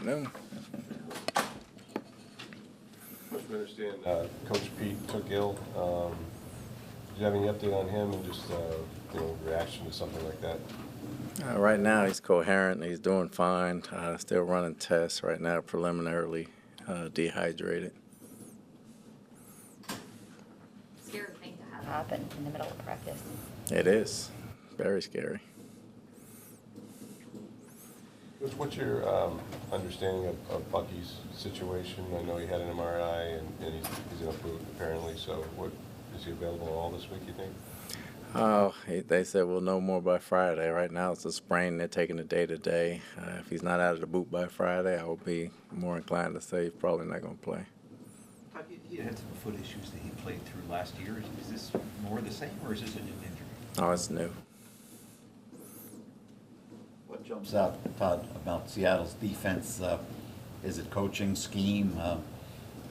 afternoon. Coach, we understand Coach Pete took ill. Do you have any update on him and just reaction to something like that? Right now he's coherent. He's doing fine. Still running tests right now, preliminarily dehydrated. Scary thing to have happen in the middle of practice. It is. Very scary. What's your understanding of Bucky's situation? I know he had an MRI and he's in a boot apparently. So is he available all this week, you think? Oh, they said we'll know more by Friday. Right now it's a sprain. They're taking it day to day. If he's not out of the boot by Friday, I will be more inclined to say he's probably not going to play. Todd, he had some foot issues that he played through last year. Is this more the same, or is this a new injury? Oh, it's new. What jumps out, Todd, about Seattle's defense? Is it coaching, scheme?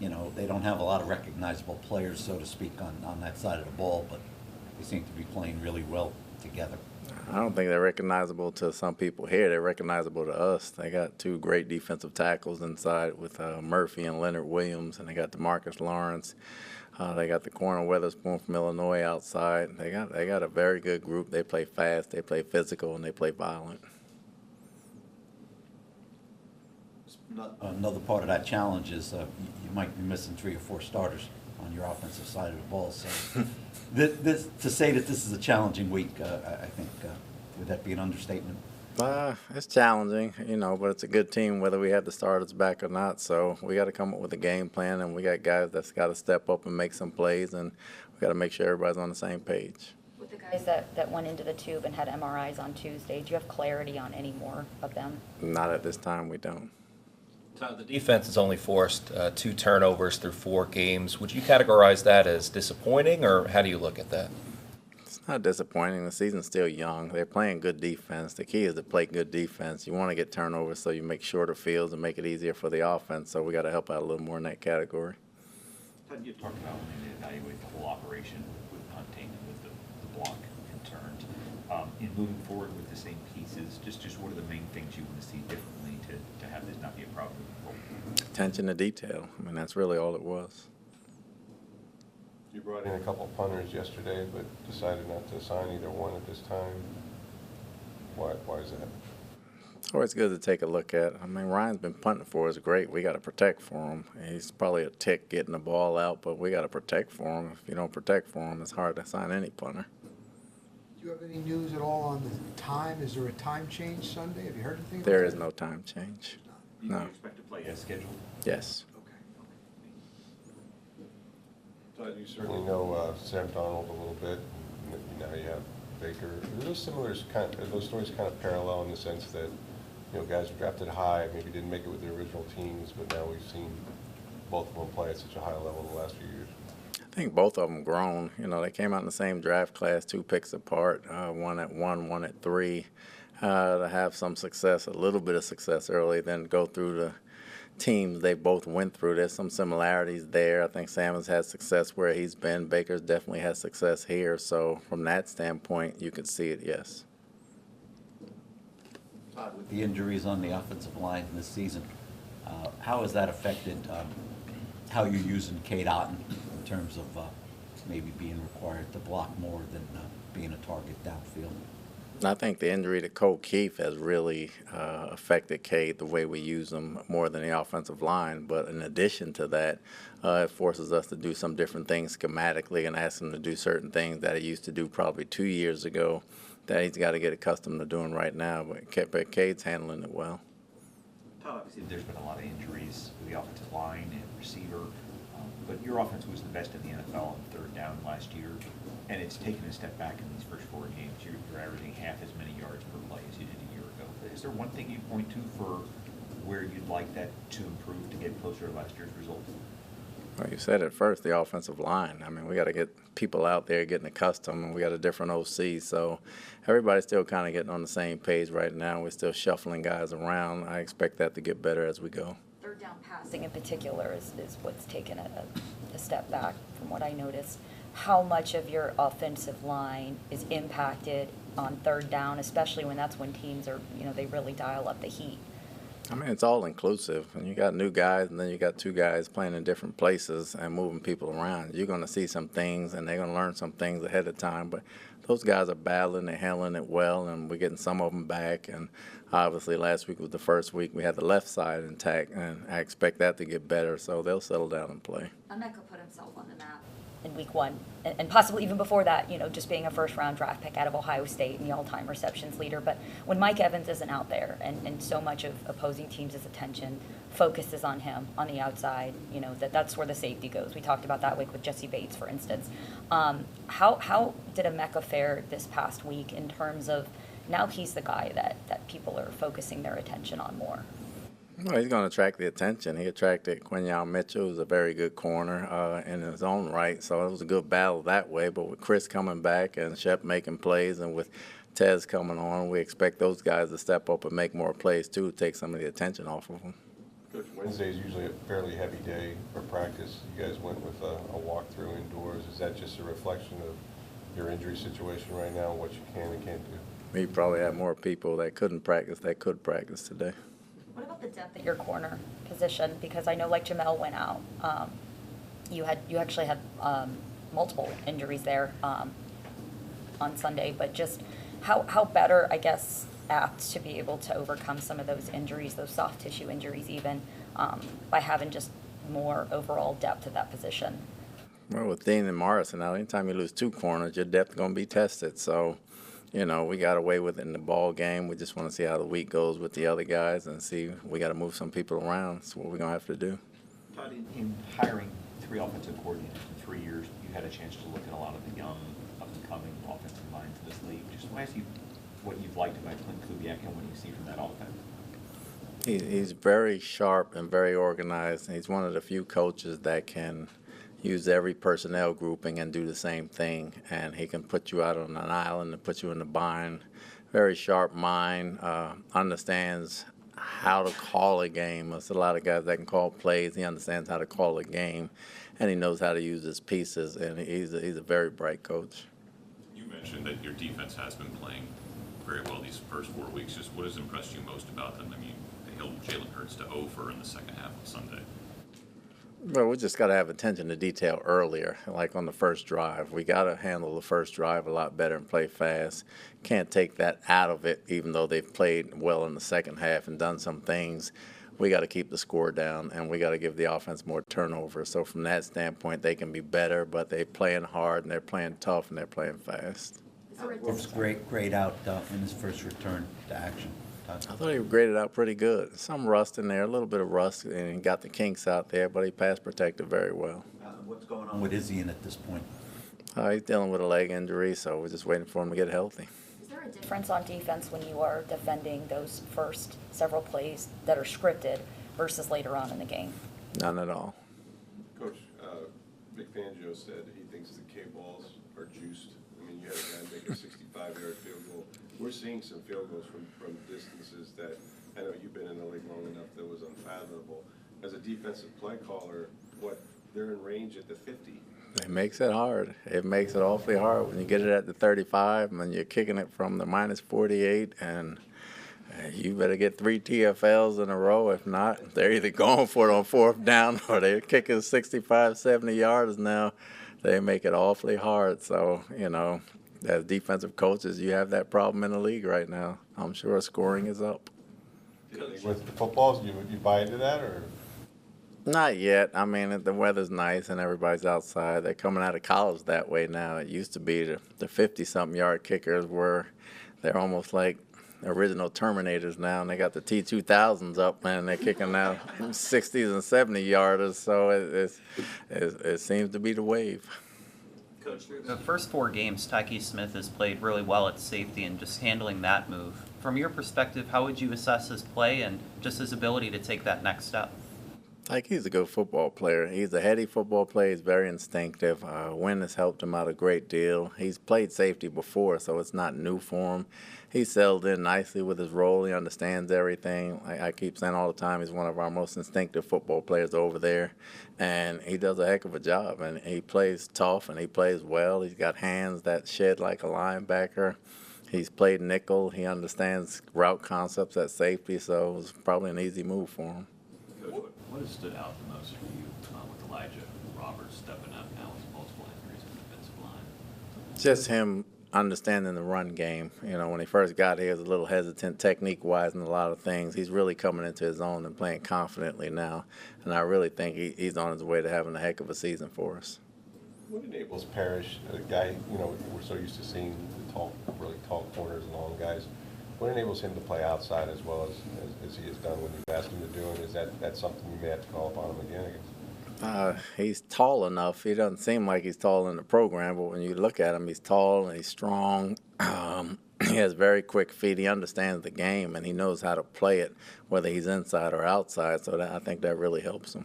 They don't have a lot of recognizable players, so to speak, on that side of the ball, but they seem to be playing really well together. I don't think they're recognizable to some people here. They're recognizable to us. They got two great defensive tackles inside with Murphy and Leonard Williams, and they got DeMarcus Lawrence. They got the corner Weatherspoon from Illinois outside. They got a very good group. They play fast, they play physical, and they play violent. Another part of that challenge is you might be missing 3 or 4 starters on your offensive side of the ball. So to say that this is a challenging week, I think, would that be an understatement? It's challenging, but it's a good team whether we have the starters back or not. So we got to come up with a game plan, and we got guys that's got to step up and make some plays, and we got to make sure everybody's on the same page. With the guys that went into the tube and had MRIs on Tuesday, do you have clarity on any more of them? Not at this time, we don't. Todd, the defense has only forced 2 turnovers through 4 games. Would you categorize that as disappointing, or how do you look at that? It's not disappointing. The season's still young. They're playing good defense. The key is to play good defense. You want to get turnovers so you make shorter fields and make it easier for the offense. So we got to help out a little more in that category. Todd, you talked about when you evaluate the whole operation with punting and with the block and turns. In moving forward with the same pieces, just what are the main things you want to see differently to have this not be a problem moving forward? Attention to detail. I mean, that's really all it was. You brought in a couple of punters yesterday, but decided not to sign either one at this time. Why is that? It's always good to take a look at. I mean, Ryan's been punting for us great. We got to protect for him. He's probably a tick getting the ball out, but we got to protect for him. If you don't protect for him, it's hard to sign any punter. Do you have any news at all on the time? Is there a time change Sunday? Have you heard anything about There that? is no time change. Do you No. expect to play as scheduled? Yes. Todd, you certainly know Sam Darnold a little bit. Now you have Baker. Are those stories kind of parallel in the sense that guys were drafted high, maybe didn't make it with their original teams, but now we've seen both of them play at such a high level in the last few years. I think both of them grown. They came out in the same draft class, 2 picks apart, one at 1, one at 3. To have some success, a little bit of success early, then go through the teams they both went through. There's some similarities there. I think Sam has had success where he's been. Baker's definitely had success here. So from that standpoint, you can see it, yes. Todd, with the injuries on the offensive line this season, how has that affected how you're using Cade Otton in terms of maybe being required to block more than being a target downfield? I think the injury to Cole Keith has really affected Cade the way we use him more than the offensive line. But in addition to that, it forces us to do some different things schematically and ask him to do certain things that he used to do probably 2 years ago that he's got to get accustomed to doing right now. But Cade's handling it well. Todd, obviously there's been a lot of injuries with the offensive line and receiver, but your offense was the best in the NFL on 3rd down last year, and it's taken a step back in these first 4 games. You're averaging half as many yards per play as you did a year ago. Is there one thing you point to for where you'd like that to improve to get closer to last year's results? Well, you said it first, the offensive line. I mean, we got to get people out there getting accustomed, and we got a different OC. So everybody's still kind of getting on the same page right now. We're still shuffling guys around. I expect that to get better as we go. 3rd down passing in particular is what's taken a step back from what I noticed. How much of your offensive line is impacted on 3rd down, especially when that's when teams are, they really dial up the heat? I mean, it's all inclusive. And you got new guys, and then you got two guys playing in different places and moving people around. You're going to see some things, and they're going to learn some things ahead of time. But those guys are battling, they're handling it well, and we're getting some of them back. And obviously, last week was the first week we had the left side intact, and I expect that to get better. So they'll settle down and play. Emeka put himself on the map in week one, and possibly even before that, just being a first-round draft pick out of Ohio State and the all-time receptions leader. But when Mike Evans isn't out there and so much of opposing teams' attention focuses on him on the outside, that's where the safety goes. We talked about that week with Jesse Bates, for instance. How did Emeka fare this past week in terms of now he's the guy that people are focusing their attention on more? Well, he's going to attract the attention. He attracted Quinyon Mitchell, who's a very good corner in his own right. So it was a good battle that way. But with Chris coming back and Shep making plays, and with Tez coming on, we expect those guys to step up and make more plays, too, to take some of the attention off of them. Coach, Wednesday is usually a fairly heavy day for practice. You guys went with a walkthrough indoors. Is that just a reflection of your injury situation right now, what you can and can't do? We probably have more people that couldn't practice that could practice today. What about the depth at your corner position? Because I know, like, Jamel went out. You actually had multiple injuries there on Sunday, but just how better, I guess, apt to be able to overcome some of those injuries, those soft tissue injuries even, by having just more overall depth at that position? Well, with Dean and Morrison now, anytime you lose two corners, your depth is going to be tested. So, we got away with it in the ball game. We just want to see how the week goes with the other guys and see we got to move some people around. That's what we're going to have to do. Todd, in hiring 3 offensive coordinators in 3 years, you had a chance to look at a lot of the young, up-and-coming offensive minds in this league. Just want to ask you what you've liked about Clint Kubiak and what you see from that offense. He's very sharp and very organized. And he's one of the few coaches that can use every personnel grouping and do the same thing. And he can put you out on an island and put you in the bind. Very sharp mind, understands how to call a game. There's a lot of guys that can call plays. He understands how to call a game, and he knows how to use his pieces. And he's a very bright coach. You mentioned that your defense has been playing very well these first 4 weeks. Just what has impressed you most about them? I mean, they held Jalen Hurts to over in the second half of Sunday. Well, we just got to have attention to detail earlier, like on the first drive. We got to handle the first drive a lot better and play fast. Can't take that out of it, even though they've played well in the second half and done some things. We got to keep the score down, and we got to give the offense more turnovers. So from that standpoint, they can be better, but they're playing hard, and they're playing tough, and they're playing fast. Wolf's great out in his first return to action. I thought he graded out pretty good. Some rust in there, a little bit of rust, and he got the kinks out there, but he pass protected very well. What's going on with Izzy at this point? He's dealing with a leg injury, so we're just waiting for him to get healthy. Is there a difference on defense when you are defending those first several plays that are scripted versus later on in the game? None at all. Coach, Vic Fangio said he thinks the K-balls are juiced. I mean, you had a guy make a 65-yard field goal. We're seeing some field goals from distances that I know you've been in the league long enough that was unfathomable. As a defensive play caller, they're in range at the 50. It makes it hard. It makes it awfully hard when you get it at the 35 and you're kicking it from the minus 48, and you better get 3 TFLs in a row. If not, they're either going for it on 4th down or they're kicking 65, 70 yards now. They make it awfully hard. So, as defensive coaches, you have that problem in the league right now. I'm sure scoring is up. With the footballs, you buy into that, or? Not yet. I mean, the weather's nice and everybody's outside. They're coming out of college that way now. It used to be the 50-something yard kickers they're almost like original Terminators now, and they got the T2000s up, and they're kicking now 60s and 70-yarders. So it seems to be the wave. Coach, through the first 4 games, Tyke Smith has played really well at safety and just handling that move. From your perspective, how would you assess his play and just his ability to take that next step? He's a good football player. He's a heady football player. He's very instinctive. Wynn has helped him out a great deal. He's played safety before, so it's not new for him. He settled in nicely with his role. He understands everything. I keep saying all the time he's one of our most instinctive football players over there, and he does a heck of a job. And he plays tough, and he plays well. He's got hands that shed like a linebacker. He's played nickel. He understands route concepts at safety, so it was probably an easy move for him. Coach, what has stood out the most for you with Elijah Roberts stepping up now with multiple injuries in the defensive line? Just him understanding the run game. You know, when he first got here, he was a little hesitant technique-wise in a lot of things. He's really coming into his own and playing confidently now, and I really think he's on his way to having a heck of a season for us. What enables Parrish, a guy, you know, we're so used to seeing the tall, really tall corners and long guys, what enables him to play outside as well as he has done when you've asked him to do it? Is that something you may have to call upon him again, I guess? He's tall enough. He doesn't seem like he's tall in the program, but when you look at him, he's tall and he's strong. He has very quick feet. He understands the game, and he knows how to play it, whether he's inside or outside. So I think that really helps him.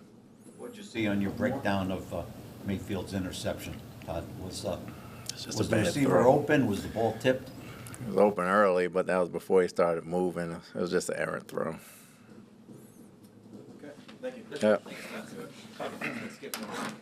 What'd you see on your breakdown of Mayfield's interception, Todd? Was just was a the bad receiver throw. open? Was the ball tipped? It was open early, but that was before he started moving. It was just an errant throw. Okay, thank you. Yeah. Let's skip